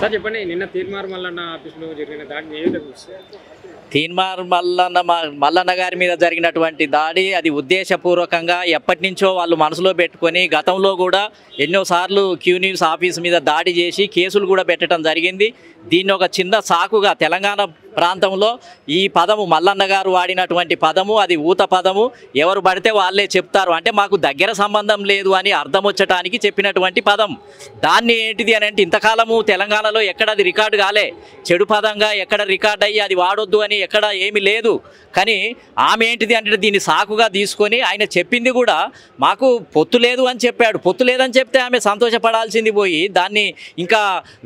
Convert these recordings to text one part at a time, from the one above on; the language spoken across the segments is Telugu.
సార్ చెప్పండి, నిన్న తీర్మార్ మల్లన్న ఆఫీసులో జరిగిన దాడిని ఏ విధంగా చూస్తారు? తీన్మార్ మల్లన్న గారి మీద జరిగినటువంటి దాడి అది ఉద్దేశపూర్వకంగా ఎప్పటి నుంచో వాళ్ళు మనసులో పెట్టుకొని గతంలో కూడా ఎన్నోసార్లు క్యూ న్యూస్ ఆఫీస్ మీద దాడి చేసి కేసులు కూడా పెట్టడం జరిగింది. దీన్ని ఒక చిన్న సాకుగా తెలంగాణ ప్రాంతంలో ఈ పదము మల్లన్న గారు వాడినటువంటి పదము అది ఊత పదము, ఎవరు పడితే వాళ్ళే చెప్తారు అంటే మాకు దగ్గర సంబంధం లేదు అని అర్థం వచ్చటానికి చెప్పినటువంటి పదం. దాన్ని ఏంటిది అని అంటే ఇంతకాలము తెలంగాణలో ఎక్కడ అది రికార్డు కాలే, చెడు పదంగా ఎక్కడ రికార్డ్ అయ్యి అది వాడొద్దు అని ఎక్కడ ఏమీ లేదు. కానీ ఆమె ఏంటిది అంటే దీన్ని సాకుగా తీసుకొని ఆయన చెప్పింది కూడా మాకు పొత్తు లేదు అని చెప్పాడు. పొత్తు లేదని చెప్తే ఆమె సంతోషపడాల్సింది పోయి దాన్ని ఇంకా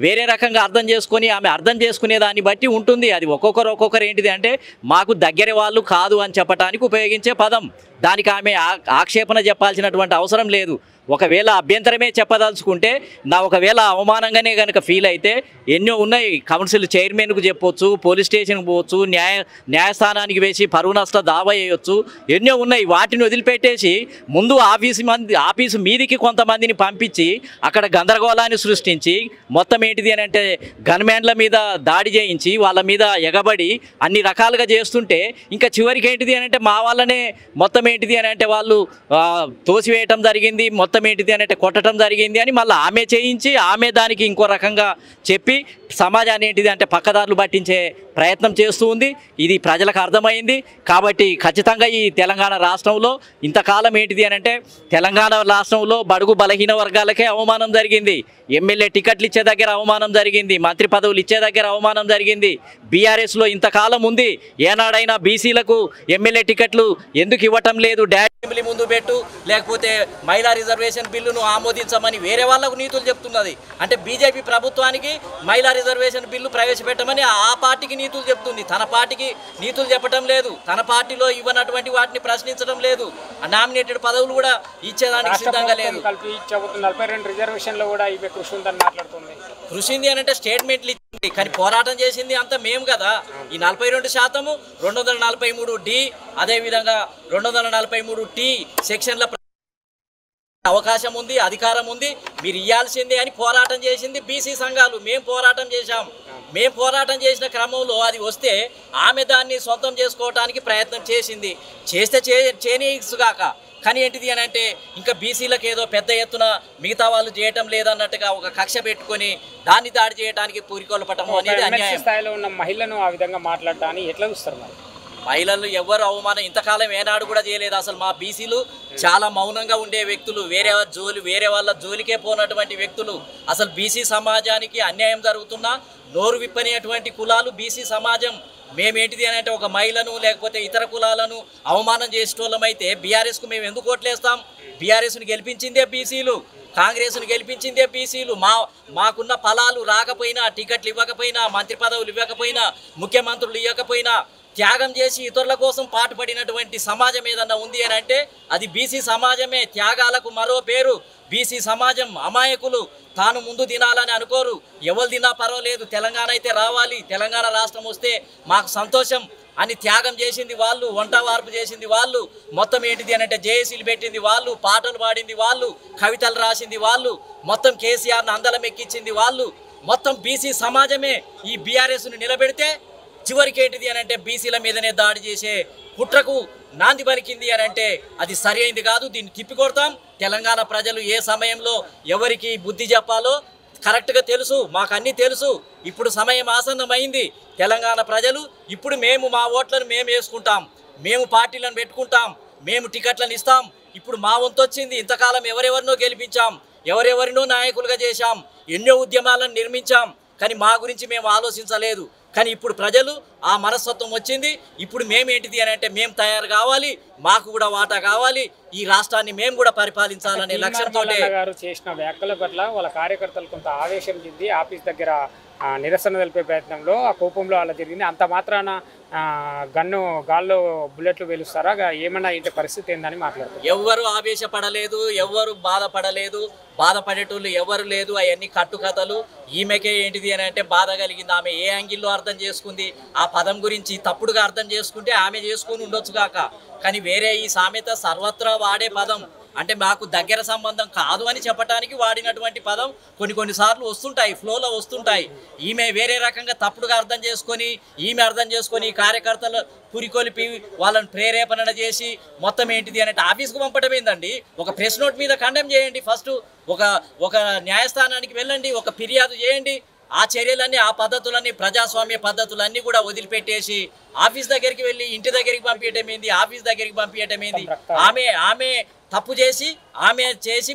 వేరే రకంగా అర్థం చేసుకొని ఆమె అర్థం చేసుకునే దాన్ని బట్టి ఉంటుంది. అది ఒక్కొక్కరు ఏంటిది అంటే మాకు దగ్గర వాళ్ళు కాదు అని చెప్పడానికి ఉపయోగించే పదం. దానికి ఆమె ఆక్షేపణ చెప్పాల్సినటువంటి అవసరం లేదు. ఒకవేళ అభ్యంతరమే చెప్పదలుచుకుంటే ఒకవేళ అవమానంగానే కనుక ఫీల్ అయితే ఎన్నో ఉన్నాయి. కౌన్సిల్ చైర్మన్కు చెప్పొచ్చు, పోలీస్ స్టేషన్కి పోవచ్చు, న్యాయస్థానానికి వేసి పరువు నష్ట దావా వేయవచ్చు, ఎన్నో ఉన్నాయి. వాటిని వదిలిపెట్టేసి ముందు ఆఫీసు మీదికి కొంతమందిని పంపించి అక్కడ గందరగోళాన్ని సృష్టించి మొత్తం ఏంటిది అని అంటే గన్మ్యాన్ల మీద దాడి చేయించి వాళ్ళ మీద ఎగబడి అన్ని రకాలుగా చేస్తుంటే ఇంకా చివరికి ఏంటిది అని అంటే మా వాళ్ళనే మొత్తం ఏంటిది అని అంటే వాళ్ళు తోసివేయటం జరిగింది, మొత్తం ఏంటిది అని అంటే కొట్టడం జరిగింది అని మళ్ళీ ఆమె చేయించి ఆమె దానికి ఇంకో రకంగా చెప్పి సమాజాన్ని ఏంటిది అంటే పక్కదారులు పట్టించే ప్రయత్నం చేస్తూ ఉంది. ఇది ప్రజలకు అర్థమైంది. కాబట్టి ఖచ్చితంగా ఈ తెలంగాణ రాష్ట్రంలో ఇంతకాలం ఏంటిది అని అంటే తెలంగాణ రాష్ట్రంలో బడుగు బలహీన వర్గాలకే అవమానం జరిగింది. ఎమ్మెల్యే టికెట్లు ఇచ్చే దగ్గర అవమానం జరిగింది, మంత్రి పదవులు ఇచ్చే దగ్గర అవమానం జరిగింది. బీఆర్ఎస్లో ఇంతకాలం ఉంది, ఏనాడైనా బీసీలకు ఎమ్మెల్యే టికెట్లు ఎందుకు ఇవ్వటం లేదు, అసెంబ్లీ ముందు పెట్టు లేకపోతే మహిళా రిజర్వేషన్ బిల్లును ఆమోదించమని వేరే వాళ్ళకు నీతులు చెప్తున్నది. అంటే బీజేపీ ప్రభుత్వానికి మహిళా రిజర్వేషన్ బిల్లు ప్రవేశపెట్టమని ఆ పార్టీకి నీతులు చెప్తుంది, తన పార్టీకి నీతులు చెప్పడం లేదు. తన పార్టీలో ఇవ్వనటువంటి వాటిని ప్రశ్నించడం లేదు. నామినేటెడ్ పదవులు కూడా ఇచ్చేదానికి సిద్ధంగా లేదు. 42 రిజర్వేషన్లో కూడా ఇవే కృషి ఉందని మాట్లాడుతుంది. కృషి ఉంది అని అంటే స్టేట్మెంట్లు ఇచ్చింది, కానీ పోరాటం చేసింది అంతా మేము కదా. ఈ 42% 243D అదేవిధంగా 243T సెక్షన్ల అవకాశం ఉంది, అధికారం ఉంది, మీరు ఇవ్వాల్సిందే అని పోరాటం చేసింది బీసీ సంఘాలు. మేము పోరాటం చేశాం. మేము పోరాటం చేసిన క్రమంలో అది వస్తే ఆమె దాన్ని సొంతం చేసుకోవడానికి ప్రయత్నం చేసింది. చేస్తే చేయనీసుగాక, కానీ ఏంటిది అని అంటే ఇంకా బీసీలకు ఏదో పెద్ద ఎత్తున మిగతా వాళ్ళు చేయటం లేదన్నట్టుగా ఒక కక్ష పెట్టుకొని దాన్ని దాడి చేయడానికి పూరికొల్పటం అనేది అన్యాయం. స్థాయిలో ఉన్న మహిళను ఆ విధంగా మాట్లాడటాన్ని ఎట్లా చూస్తారు మరి? మహిళలు ఎవరు అవమానం ఇంతకాలం ఏనాడు కూడా చేయలేదు. అసలు మా బీసీలు చాలా మౌనంగా ఉండే వ్యక్తులు, వేరే వాళ్ళ జోలికే పోనటువంటి వ్యక్తులు. అసలు బీసీ సమాజానికి అన్యాయం జరుగుతున్నా నోరు విప్పనేటువంటి కులాలు బీసీ సమాజం. మేమేంటిది అని అంటే ఒక మహిళను లేకపోతే ఇతర కులాలను అవమానం చేసేటోళ్ళమైతే బీఆర్ఎస్కు మేము ఎందుకు ఓట్లేస్తాం? బీఆర్ఎస్ను గెలిపించిందే బీసీలు, కాంగ్రెస్ను గెలిపించిందే బీసీలు. మాకున్న ఫలాలు రాకపోయినా, టికెట్లు ఇవ్వకపోయినా, మంత్రి పదవులు ఇవ్వకపోయినా, ముఖ్యమంత్రులు ఇవ్వకపోయినా త్యాగం చేసి ఇతరుల కోసం పాటుపడినటువంటి సమాజం ఏదన్నా ఉంది అని అంటే అది బీసీ సమాజమే. త్యాగాలకు మరో పేరు బీసీ సమాజం. అమాయకులు, తాను ముందు తినాలని అనుకోరు, ఎవరు తిన్నా పర్వాలేదు, తెలంగాణ అయితే రావాలి, తెలంగాణ రాష్ట్రం వస్తే మాకు సంతోషం అని త్యాగం చేసింది వాళ్ళు, వంట వార్పు చేసింది వాళ్ళు, మొత్తం ఏంటిది అని అంటే జేఏసీలు పెట్టింది వాళ్ళు, పాటలు పాడింది వాళ్ళు, కవితలు రాసింది వాళ్ళు, మొత్తం కేసీఆర్ను అందలం ఎక్కించింది వాళ్ళు. మొత్తం బీసీ సమాజమే ఈ బీఆర్ఎస్ను నిలబెడితే చివరికి ఏంటిది అని అంటే బీసీల మీదనే దాడి చేసే కుట్రకు నాంది పలికింది అని అంటే అది సరి అయింది కాదు. దీన్ని తిప్పికొడతాం. తెలంగాణ ప్రజలు ఏ సమయంలో ఎవరికి బుద్ధి చెప్పాలో కరెక్ట్గా తెలుసు, మాకు అన్నీ తెలుసు. ఇప్పుడు సమయం ఆసన్నమైంది. తెలంగాణ ప్రజలు ఇప్పుడు మేము మా ఓట్లను మేము వేసుకుంటాం, మేము పార్టీలను పెట్టుకుంటాం, మేము టికెట్లను ఇస్తాం. ఇప్పుడు మా వంతు వచ్చింది. ఇంతకాలం ఎవరెవరినో గెలిపించాం, ఎవరెవరినో నాయకులుగా చేశాం, ఎన్నో ఉద్యమాలను నిర్మించాం, కానీ మా గురించి మేము ఆలోచించలేదు. కానీ ఇప్పుడు ప్రజలు ఆ మనస్తత్వం వచ్చింది. ఇప్పుడు మేమేంటిది అని అంటే మేము తయారు కావాలి, మాకు కూడా వాటా కావాలి, ఈ రాష్ట్రాన్ని మేము కూడా పరిపాలించాలనే లక్ష్యంతో గారు చేసిన వ్యాఖ్యల పట్ల వాళ్ళ కార్యకర్తలు కొంత ఆవేశం చెంది ఆఫీస్ దగ్గర నిరసన తెలిపే ప్రయత్నంలో ఆ కోపంలో అలా జరిగింది. అంత మాత్రాన గాల్లో బుల్లెట్లు వెలుస్తారా? ఏమన్నా ఇంటి పరిస్థితి ఏందని మాట్లాడుతారు. ఎవ్వరు ఆవేశపడలేదు, ఎవ్వరు బాధపడలేదు, బాధపడేటోళ్ళు ఎవరు లేదు. అవన్నీ కట్టుకథలు. ఈమెకే ఏంటిది అని అంటే బాధ కలిగింది. ఆమె ఏ యాంగిల్లో అర్థం చేసుకుంది, ఆ పదం గురించి తప్పుడుగా అర్థం చేసుకుంటే ఆమె చేసుకుని ఉండొచ్చు కాక, కానీ వేరే ఈ సామెత సర్వత్రా వాడే పదం. అంటే మాకు దగ్గర సంబంధం కాదు అని చెప్పడానికి వాడినటువంటి పదం కొన్నిసార్లు వస్తుంటాయి, ఫ్లోలో వస్తుంటాయి. ఈమె వేరే రకంగా తప్పుడుగా అర్థం చేసుకొని అర్థం చేసుకొని కార్యకర్తలు పురికొలిపి వాళ్ళని ప్రేరేపణ చేసి మొత్తం ఏంటిది అంటే ఆఫీస్కు పంపడం ఏందండి? ఒక ప్రెస్ నోట్ మీద కండెమ్ చేయండి, ఫస్ట్ ఒక న్యాయస్థానానికి వెళ్ళండి, ఒక ఫిర్యాదు చేయండి. ఆ చర్యలన్నీ, ఆ పద్ధతులన్నీ, ప్రజాస్వామ్య పద్ధతులన్నీ కూడా వదిలిపెట్టేసి ఆఫీస్ దగ్గరికి వెళ్ళి ఇంటి దగ్గరికి పంపించడం ఏంది, ఆఫీస్ దగ్గరికి పంపించడం ఏంది? ఆమె తప్పు చేసి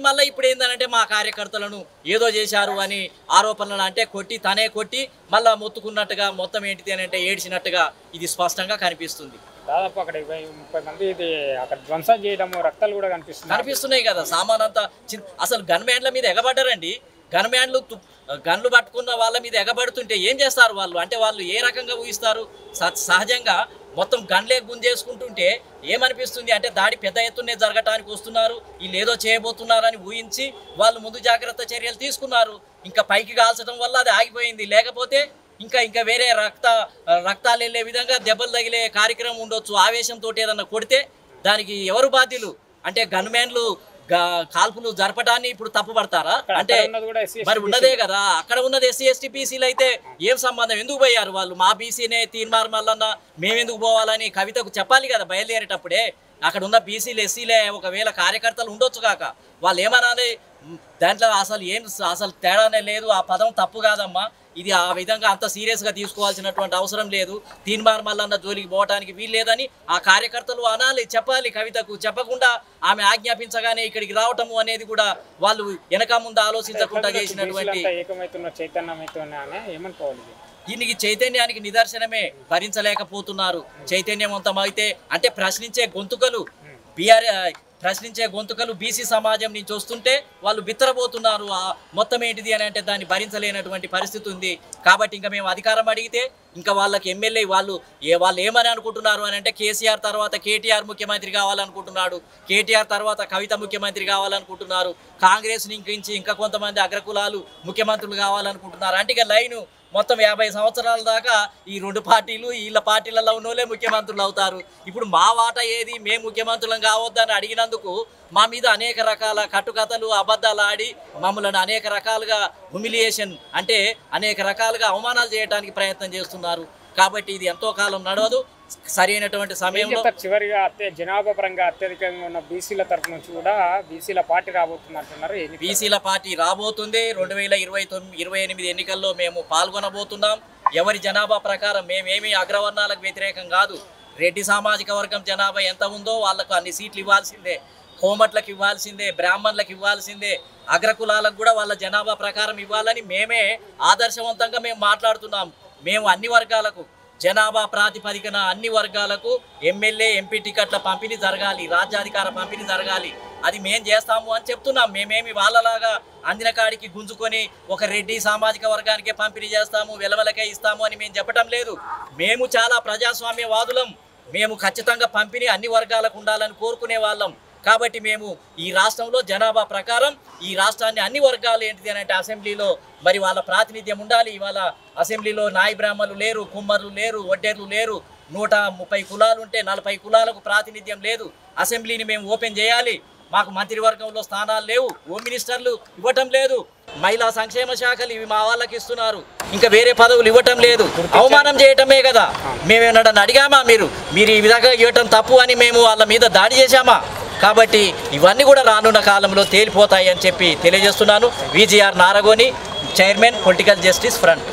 మళ్ళీ ఇప్పుడు ఏంటంటే మా కార్యకర్తలను ఏదో చేశారు అని ఆరోపణలు అంటే తనే కొట్టి మళ్ళీ మొత్తుకున్నట్టుగా మొత్తం ఏంటిది అని అంటే ఏడ్చినట్టుగా ఇది స్పష్టంగా కనిపిస్తుంది. దాదాపు అక్కడ 20-30 మంది ఇది అక్కడ ధ్వంసం చేయడం, రక్తాలు కూడా కనిపిస్తున్నాయి కదా. సామాన్ అంతా అసలు గన్మ్యాన్ల మీద ఎగబడ్డారండి. గన్లు పట్టుకున్న వాళ్ళ మీద ఎగబడుతుంటే ఏం చేస్తారు వాళ్ళు? అంటే వాళ్ళు ఏ రకంగా ఊహిస్తారు? సహజంగా మొత్తం గన్లే గుంజేసుకుంటుంటే ఏమనిపిస్తుంది అంటే దాడి పెద్ద ఎత్తునే జరగటానికి వస్తున్నారు, వీళ్ళు ఏదో చేయబోతున్నారని ఊహించి వాళ్ళు ముందు జాగ్రత్త చర్యలు తీసుకున్నారు. ఇంకా పైకి కాల్చడం వల్ల అది ఆగిపోయింది. లేకపోతే ఇంకా వేరే రక్తాలు వెళ్ళే విధంగా దెబ్బలు తగిలే కార్యక్రమం ఉండొచ్చు. ఆవేశంతో ఏదన్నా కొడితే దానికి ఎవరు బాధ్యులు? అంటే గన్మ్యాన్లు కాల్పులు జరపడాన్ని ఇప్పుడు తప్పు పడతారా? అంటే మరి ఉన్నదే కదా, అక్కడ ఉన్నది ఎస్సీ ఎస్టీ బీసీలు అయితే ఏం సంబంధం? ఎందుకు పోయారు వాళ్ళు? మా బీసీనే తీర్మార్ మల్లన్న మేమెందుకు పోవాలని కవితకు చెప్పాలి కదా బయలుదేరేటప్పుడే. అక్కడ ఉన్న బీసీలు ఎస్సీలే ఒకవేళ కార్యకర్తలు ఉండొచ్చు కాక వాళ్ళు ఏమనాలి? దాంట్లో అసలు తేడానే లేదు. ఆ పదం తప్పు కాదమ్మా, ఇది ఆ విధంగా అంత సీరియస్గా తీసుకోవాల్సినటువంటి అవసరం లేదు. తీన్మార్ మల్లన్న జోలికి పోవడానికి వీల్లేదని ఆ కార్యకర్తలు అనాలి, చెప్పాలి కవితకు. చెప్పకుండా ఆమె ఆజ్ఞాపించగానే ఇక్కడికి రావటము అనేది కూడా వాళ్ళు వెనక ముందు ఆలోచించకుండా చేసినటువంటి దీనికి చైతన్యానికి నిదర్శనమే. భరించలేకపోతున్నారు. చైతన్యవంతమైతే అంటే ప్రశ్నించే గొంతుకలు బీసీ సమాజం నుంచి వస్తుంటే వాళ్ళు బిత్తరబోతున్నారు. మొత్తం ఏంటిది అని అంటే దాన్ని భరించలేనటువంటి పరిస్థితి ఉంది. కాబట్టి ఇంకా మేము అధికారం అడిగితే ఇంకా వాళ్ళకి ఎమ్మెల్యే వాళ్ళు ఏమని అనుకుంటున్నారు అని అంటే కేసీఆర్ తర్వాత కేటీఆర్ ముఖ్యమంత్రి కావాలనుకుంటున్నాడు, కేటీఆర్ తర్వాత కవిత ముఖ్యమంత్రి కావాలనుకుంటున్నారు, కాంగ్రెస్ నుంచి ఇంకా కొంతమంది అగ్రకులాలు ముఖ్యమంత్రులు కావాలనుకుంటున్నారు. అంటే ఇక లైను మొత్తం 50 సంవత్సరాల దాకా ఈ 2 పార్టీలు వీళ్ళ పార్టీలలో ఉన్నోళ్ళే ముఖ్యమంత్రులు అవుతారు. ఇప్పుడు మా వాటా ఏది? మేము ముఖ్యమంత్రులం కావద్దని అడిగినందుకు మా మీద అనేక రకాల కట్టుకథలు అబద్ధాలు ఆడి మమ్మల్ని అనేక రకాలుగా హ్యూమిలియేషన్ అంటే అనేక రకాలుగా అవమానాలు చేయడానికి ప్రయత్నం చేస్తున్నారు. కాబట్టి ఇది ఎంతో కాలం నడవదు. సరైనటువంటి సమయంలో చివరిగా జనాభా పరంగా అత్యధికంగా ఉన్న బీసీల తరఫు నుంచి కూడా బీసీల పార్టీ రాబోతున్నారు. బీసీల పార్టీ రాబోతుంది. 2028 ఎన్నికల్లో మేము పాల్గొనబోతున్నాం. ఎవరి జనాభా ప్రకారం మేమేమి అగ్రవర్ణాలకు వ్యతిరేకం కాదు. రెడ్డి సామాజిక వర్గం జనాభా ఎంత ఉందో వాళ్ళకు అన్ని సీట్లు ఇవ్వాల్సిందే, కోమట్లకు ఇవ్వాల్సిందే, బ్రాహ్మణులకు ఇవ్వాల్సిందే, అగ్రకులాలకు కూడా వాళ్ళ జనాభా ప్రకారం ఇవ్వాలని మేమే ఆదర్శవంతంగా మేము మాట్లాడుతున్నాం. మేము అన్ని వర్గాలకు జనాభా ప్రాతిపదికన అన్ని వర్గాలకు ఎమ్మెల్యే ఎంపీ టికెట్ల పంపిణీ జరగాలి, రాజ్యాధికార పంపిణీ జరగాలి. అది మేము చేస్తాము అని చెప్తున్నాం. మేమేమి వాళ్ళలాగా అందిన కాడికి గుంజుకొని ఒక రెడ్డి సామాజిక వర్గానికే పంపిణీ చేస్తాము, వెలవలకే ఇస్తాము అని మేము చెప్పడం లేదు. మేము చాలా ప్రజాస్వామ్యవాదులం. మేము ఖచ్చితంగా పంపిణీ అన్ని వర్గాలకు ఉండాలని కోరుకునే వాళ్ళం. కాబట్టి మేము ఈ రాష్ట్రంలో జనాభా ప్రకారం ఈ రాష్ట్రాన్ని అన్ని వర్గాలు ఏంటిది అని అంటే అసెంబ్లీలో మరి వాళ్ళ ప్రాతినిధ్యం ఉండాలి. ఇవాళ అసెంబ్లీలో నాయి బ్రాహ్మణులు లేరు, కుమ్మర్లు లేరు, వడ్డేర్లు లేరు. 130 కులాలు ఉంటే 40 కులాలకు ప్రాతినిధ్యం లేదు. అసెంబ్లీని మేము ఓపెన్ చేయాలి. మాకు మంత్రివర్గంలో స్థానాలు లేవు, హోమ్ మినిస్టర్లు ఇవ్వటం లేదు, మహిళా సంక్షేమ శాఖలు ఇవి మా వాళ్ళకి ఇస్తున్నారు, ఇంకా వేరే పదవులు ఇవ్వటం లేదు. అవమానం చేయటమే కదా. మేమేమన్నా అడిగామా? మీరు ఈ విధంగా ఇవ్వటం తప్పు అని మేము వాళ్ళ మీద దాడి చేశామా? కాబట్టి ఇవన్నీ కూడా రానున్న కాలంలో తేలిపోతాయి అని చెప్పి తెలియజేస్తున్నాను. VGR Naragoni, chairman, political justice front.